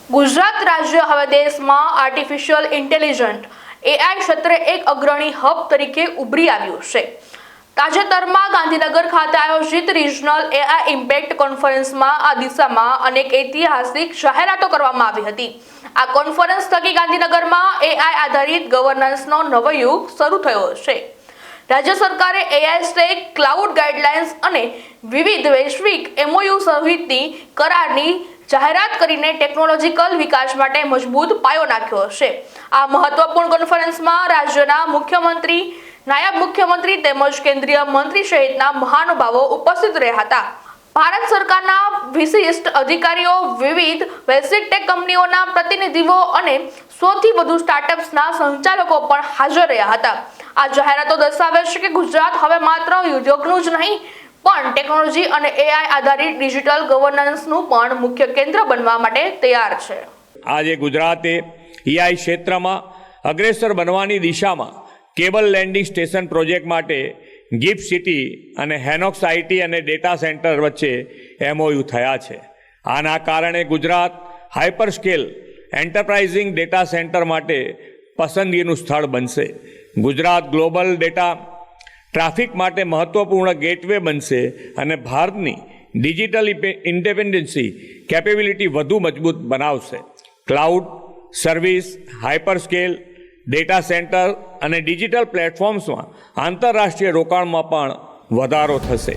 ગુજરાત રાજ્ય હવે દેશમાં આર્ટિફિશિયલ ઇન્ટેલિજન્ટ એઆઈ ક્ષેત્રે એક અગ્રણી હબ તરીકે ઉભરી આવ્યું છે। તાજેતરમાં ગાંધીનગર ખાતે આયોજિત રિજનલ એઆઈ ઇમ્પેક્ટ કોન્ફરન્સમાં આ દિશામાં અનેક ઐતિહાસિક જાહેરાતો કરવામાં આવી હતી। આ કોન્ફરન્સ થકી ગાંધીનગરમાં એઆઈ આધારિત ગવર્નન્સનો નવો યુગ શરૂ થયો છે। રાજ્ય સરકારે એઆઈ સ્ટેક, ક્લાઉડ ગાઈડલાઇન્સ અને વિવિધ વૈશ્વિક એમઓયુ સહિતની કરારની જાહેરાત કરીને ટેકનોલોજીકલ વિકાસ માટે મજબૂત પાયો નાખ્યો છે। આ મહત્વપૂર્ણ કોન્ફરન્સમાં રાજ્યના મુખ્યમંત્રી, નાયબ મુખ્યમંત્રી તેમજ કેન્દ્રીય મંત્રી સહિતના મહાનુભાવો ઉપસ્થિત રહ્યા હતા। ભારત સરકારના વિશિષ્ટ અધિકારીઓ, વિવિધ વૈશ્વિક ટેક કંપનીઓના પ્રતિનિધિઓ અને સૌથી વધુ સ્ટાર્ટઅપ્સના સંચાલકો પણ હાજર રહ્યા હતા। આ જાહેરાતો દર્શાવે છે કે ગુજરાત હવે માત્ર ઉદ્યોગનું જ નહીં પણ ટેકનોલોજી અને એઆઈ આધારિત ડિજિટલ ગવર્નન્સનું પણ મુખ્ય કેન્દ્ર બનવા માટે તૈયાર છે। આજે ગુજરાતે એઆઈ ક્ષેત્રમાં અગ્રેસર બનવાની દિશામાં કેબલ લેન્ડિંગ સ્ટેશન પ્રોજેક્ટ માટે ગિફ્ટ સિટી અને હેનોક્સ આઈટી અને ડેટા સેન્ટર વચ્ચે એમઓયુ થયા છે। આના કારણે Gujarat hyper scale enterprising data centre માટે પસંદગીનું સ્થળ બનશે। ગુજરાત ગ્લોબલ ડેટા ટ્રાફિક માટે મહત્વપૂર્ણ ગેટવે બનશે અને ભારતની ડિજિટલ ઇન્ડિપેન્ડન્સી કેપેબિલિટી વધુ મજબૂત બનાવશે। Cloud service, hyper scale data centre અને ડિજિટલ પ્લેટફોર્મ્સમાં આંતરરાષ્ટ્રીય રોકાણમાં પણ વધારો થશે।